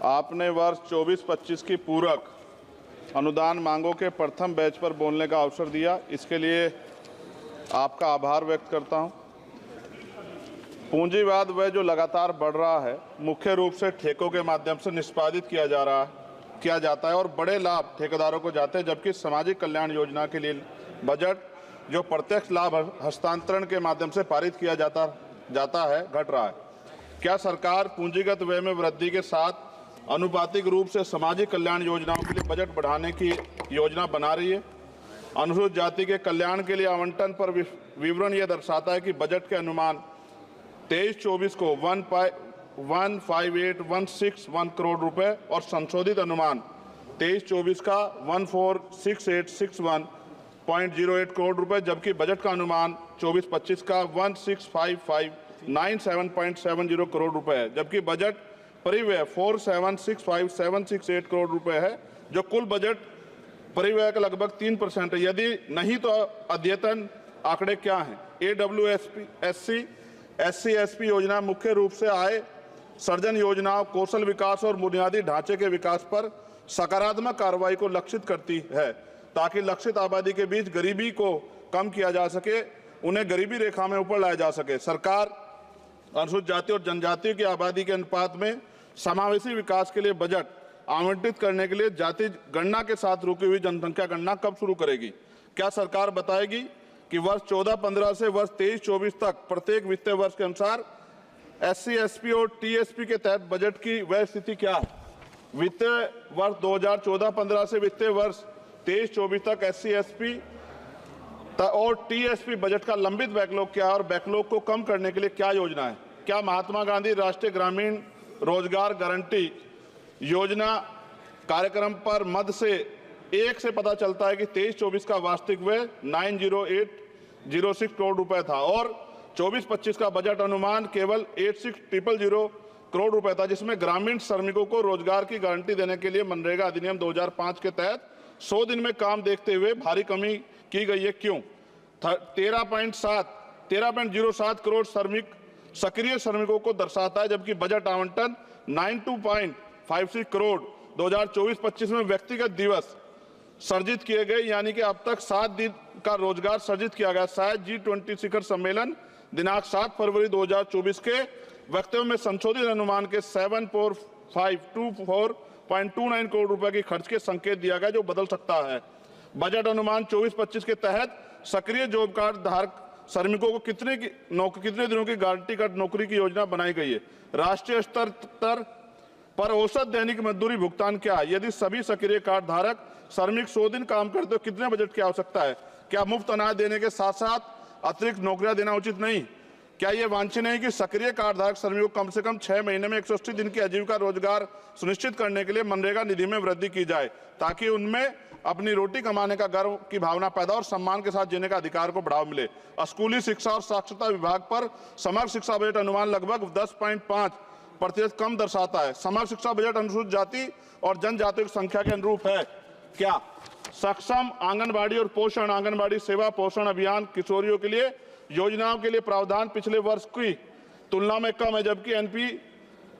आपने वर्ष 24-25 की पूरक अनुदान मांगों के प्रथम बैच पर बोलने का अवसर दिया, इसके लिए आपका आभार व्यक्त करता हूं। पूंजीवाद वह जो लगातार बढ़ रहा है, मुख्य रूप से ठेकों के माध्यम से निष्पादित किया जाता है और बड़े लाभ ठेकेदारों को जाते हैं, जबकि सामाजिक कल्याण योजना के लिए बजट जो प्रत्यक्ष लाभ हस्तांतरण के माध्यम से पारित किया जाता है घट रहा है। क्या सरकार पूंजीगत व्यय में वृद्धि के साथ अनुपातिक रूप से सामाजिक कल्याण योजनाओं के लिए बजट बढ़ाने की योजना बना रही है? अनुसूचित जाति के कल्याण के लिए आवंटन पर विवरण यह दर्शाता है कि बजट के अनुमान 23-24 को 158,161 करोड़ रुपए और संशोधित अनुमान 23-24 का 146861.08 करोड़ रुपए, जबकि बजट का अनुमान 24-25 का 165597.70 करोड़ रुपए है, जबकि बजट परिव्यय 4765,768 करोड़ रुपए है, जो कुल बजट परिव्यय का लगभग 3% है। यदि नहीं तो अद्यतन आंकड़े क्या हैं? SC/SC योजना मुख्य रूप से आय सर्जन योजनाओं, कौशल विकास और बुनियादी ढांचे के विकास पर सकारात्मक कार्रवाई को लक्षित करती है, ताकि लक्षित आबादी के बीच गरीबी को कम किया जा सके, उन्हें गरीबी रेखा में ऊपर लाया जा सके। सरकार अनुसूचित जाति और जनजाति की आबादी के अनुपात में समावेशी विकास के लिए बजट आवंटित करने के लिए जाति गणना के साथ रुकी हुई जनसंख्या गणना कब शुरू करेगी? क्या सरकार बताएगी कि वर्ष 14-15 से वर्ष 23-24 तक प्रत्येक वित्तीय वर्ष के अनुसार SC, SP और TSP के तहत बजट की वह स्थिति क्या है? वित्तीय वर्ष 2014-15 से वित्तीय वर्ष 23-24 तक SC, SP और TSP बजट का लंबित बैकलॉग क्या है और बैकलॉग को कम करने के लिए क्या योजना है? क्या महात्मा गांधी राष्ट्रीय ग्रामीण रोजगार गारंटी योजना कार्यक्रम पर मद से 1 से पता चलता है कि 23-24 का वास्तविक व्यय 90806 करोड़ रुपए था और 24-25 का बजट अनुमान केवल 86,000 करोड़ रुपए था, जिसमें ग्रामीण श्रमिकों को रोजगार की गारंटी देने के लिए मनरेगा अधिनियम 2005 के तहत 100 दिन में काम देखते हुए भारी कमी की गई है। क्यों? 13.07 करोड़ सक्रिय श्रमिकों को दर्शाता है, जबकि बजट आवंटन 92.56 करोड़ 2024-25 में व्यक्तिगत दिवस सर्जित किए गए, यानी कि अब तक 7 दिन का रोजगार सर्जित किया गया। शायद G20 शिखर सम्मेलन दिनांक 7 फरवरी 2024 के वक्तव्य में संशोधित अनुमान के 74524.29 करोड़ रुपए की खर्च के संकेत दिया गया, जो बदल सकता है। बजट अनुमान 24-25 के तहत सक्रिय जॉब कार्ड धारक श्रमिकों को कितने दिनों की गारंटी कार्ड नौकरी की योजना बनाई गई है? राष्ट्रीय स्तर पर औसत दैनिक मजदूरी भुगतान क्या है? यदि सभी सक्रिय कार्ड धारक श्रमिक 100 दिन काम करते तो कितने बजट की आवश्यकता है? क्या मुफ्त अनाज देने के साथ साथ अतिरिक्त नौकरियां देना उचित नहीं? क्या यह वांछनीय नहीं कि सक्रिय कार्ड धारक श्रमिकों को कम से कम 6 महीने में 180 दिन की आजीविका रोजगार सुनिश्चित करने के लिए मनरेगा निधि में वृद्धि की जाए, ताकि उनमें अपनी रोटी कमाने का गर्व की भावना पैदा और सम्मान के साथ जीने का अधिकार को बढ़ावा मिले। स्कूली शिक्षा और साक्षरता विभाग पर समग्र शिक्षा बजट अनुमान लगभग 10.5% कम दर्शाता है। समग्र शिक्षा बजट अनुसूचित जाति और जनजातियों की संख्या के अनुरूप है क्या? सक्षम आंगनबाड़ी और पोषण आंगनबाड़ी सेवा पोषण अभियान किशोरियों के लिए योजनाओं के लिए प्रावधान पिछले वर्ष की तुलना में कम है, जबकि NP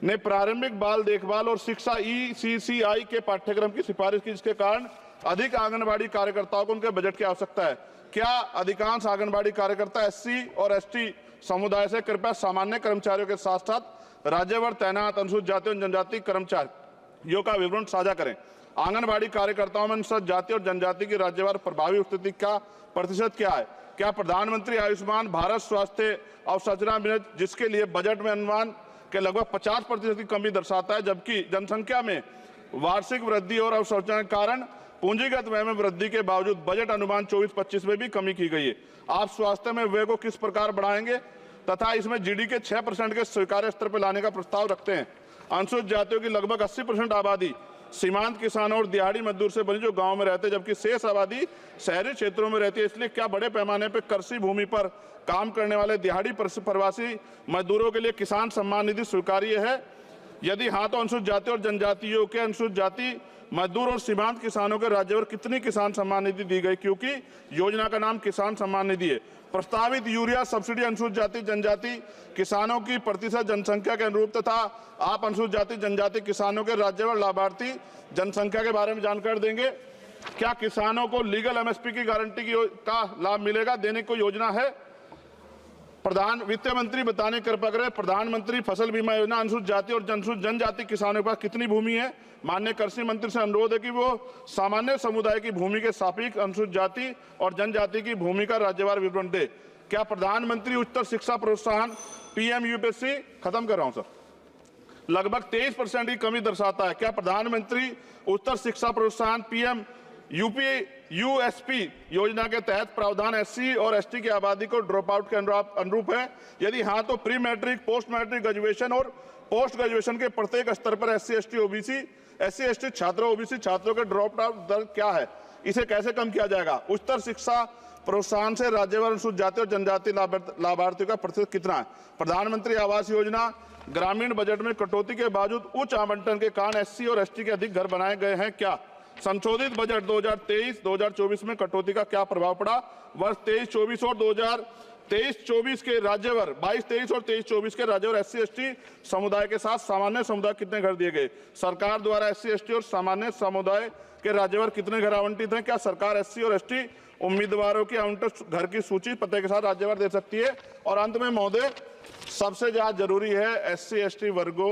ने प्रारंभिक बाल देखभाल और शिक्षा ECCI के पाठ्यक्रम की सिफारिश की, जिसके कारण अधिक आंगनबाड़ी कार्यकर्ताओं को उनके बजट की आवश्यकता है। क्या अधिकांश आंगनबाड़ी कार्यकर्ता SC और ST समुदाय से? कृपया सामान्य कर्मचारियों के साथ साथ राज्यभर तैनात अनुसूचित जाति और जनजाति कर्मचारियों का विवरण साझा करें। आंगनबाड़ी कार्यकर्ताओं में अनुसूचित जाति और जनजाति की राज्यभर प्रभावी उपस्थिति का प्रतिशत क्या है? क्या प्रधानमंत्री आयुष्मान भारत स्वास्थ्य अवसंरचना मिशन, जिसके लिए बजट में अनुमान के लगभग 50% की कमी दर्शाता है, जबकि जनसंख्या में वार्षिक वृद्धि और अवसंरचना के कारण पूंजीगत व्यय में वृद्धि के बावजूद बजट अनुमान 24-25 में भी कमी की गई है? आप स्वास्थ्य में व्यय को किस प्रकार बढ़ाएंगे तथा इसमें GDP के 6% के स्वीकार्य स्तर पर लाने का प्रस्ताव रखते हैं? अनुसूचित जातियों की लगभग 80% आबादी सीमांत किसानों और दिहाड़ी मजदूर से बनी, जो गांव में रहते हैं, जबकि शेष आबादी शहरी क्षेत्रों में रहती है। इसलिए क्या बड़े पैमाने पर कृषि भूमि पर काम करने वाले दिहाड़ी प्रवासी मजदूरों के लिए किसान सम्मान निधि स्वीकार्य है? यदि हाँ, तो अनुसूचित जाति और जनजातियों के अनुसूचित जाति मजदूर और सीमांत किसानों के राज्यभर कितनी किसान सम्मान निधि दी गई? क्योंकि योजना का नाम किसान सम्मान निधि है। प्रस्तावित यूरिया सब्सिडी अनुसूचित जाति जनजाति किसानों की प्रतिशत जनसंख्या के अनुरूप तथा आप अनुसूचित जाति जनजाति किसानों के राज्यवार लाभार्थी जनसंख्या के बारे में जानकारी देंगे। क्या किसानों को लीगल एमएसपी की गारंटी का लाभ मिलेगा, देने की योजना है? प्रधान वित्त मंत्री बताने कृपा करें, प्रधानमंत्री फसल बीमा योजना अनुसूचित जाति और जनजाति किसानों के पास कितनी भूमि है? माननीय कृषि मंत्री से अनुरोध है कि वो सामान्य समुदाय की भूमि के सापेक्ष अनुसूचित जाति और जनजाति की भूमि का राज्यवार विवरण दे। क्या प्रधानमंत्री उच्चतर शिक्षा प्रोत्साहन पीएम यूपीएससी खत्म कर रहा हूं सर, लगभग 23% की कमी दर्शाता है। क्या प्रधानमंत्री उच्चतर शिक्षा प्रोत्साहन पीएम यूएसपी योजना के तहत प्रावधान एससी और एसटी की आबादी को ड्रॉप आउट के अनुरूप है? यदि हाँ तो pre matric, post matric, graduation और पोस्ट ग्रेजुएशन के प्रत्येक स्तर पर एससी एसटी छात्रों ओबीसी छात्रों के ड्रॉप आउट दर क्या है? इसे कैसे कम किया जाएगा? उच्चतर शिक्षा प्रोत्साहन से राज्यवार अनुसूचित जाति और जनजाति लाभार्थियों का प्रतिशत कितना है? प्रधानमंत्री आवास योजना ग्रामीण बजट में कटौती के बावजूद उच्च आवंटन के कारण एससी और एसटी के अधिक घर बनाए गए हैं क्या? संशोधित बजट 2023-2024 में कटौती का क्या प्रभाव पड़ा? वर्ष 23-24 और 2023-24 के राज्यवार 22-23 और 23-24 के राज्यवार एससी एसटी समुदाय के साथ सामान्य समुदाय कितने घर दिए गए? सरकार द्वारा एससी एसटी और सामान्य समुदाय के राज्यवार कितने घर आवंटित हैं? क्या सरकार एससी और एसटी उम्मीदवारों की आवंटित घर की सूची पते के साथ राज्यवार दे सकती है? और अंत में महोदय, सबसे ज्यादा जरूरी है एससी एसटी वर्गों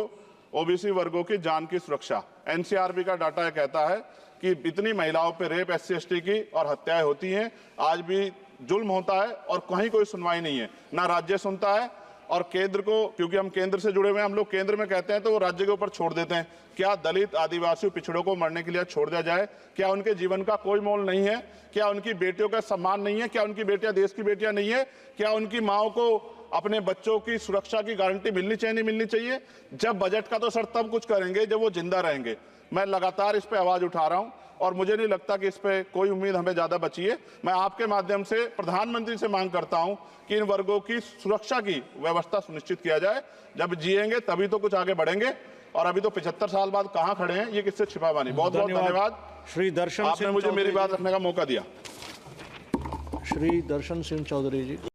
ओबीसी वर्गों की जान की सुरक्षा। एनसीआरबी का डाटा यह कहता है कि इतनी महिलाओं पे रेप एससी एसटी की और हत्याएं होती हैं, आज भी जुल्म होता है और कहीं कोई सुनवाई नहीं है, ना राज्य सुनता है। और केंद्र को, क्योंकि हम केंद्र से जुड़े हुए हैं, हम लोग केंद्र में कहते हैं तो वो राज्य के ऊपर छोड़ देते हैं। क्या दलित आदिवासी पिछड़ों को मरने के लिए छोड़ दिया जाए? क्या उनके जीवन का कोई मोल नहीं है? क्या उनकी बेटियों का सम्मान नहीं है? क्या उनकी बेटियां देश की बेटियां नहीं है? क्या उनकी माओ को अपने बच्चों की सुरक्षा की गारंटी मिलनी चाहिए, नहीं मिलनी चाहिए? जब बजट का तो सर तब कुछ करेंगे जब वो जिंदा रहेंगे। मैं लगातार इस पे आवाज उठा रहा हूं और मुझे नहीं लगता कि इस पे कोई उम्मीद हमें ज्यादा बची है। मैं आपके माध्यम से प्रधानमंत्री से मांग करता हूं कि इन वर्गों की सुरक्षा की व्यवस्था सुनिश्चित किया जाए। जब जिएंगे तभी तो कुछ आगे बढ़ेंगे, और अभी तो 75 साल बाद कहां खड़े हैं, ये किससे छिपा बानी। बहुत बहुत धन्यवाद श्री दर्शन, आपने मुझे मेरी बात रखने का मौका दिया। श्री दर्शन सिंह चौधरी जी।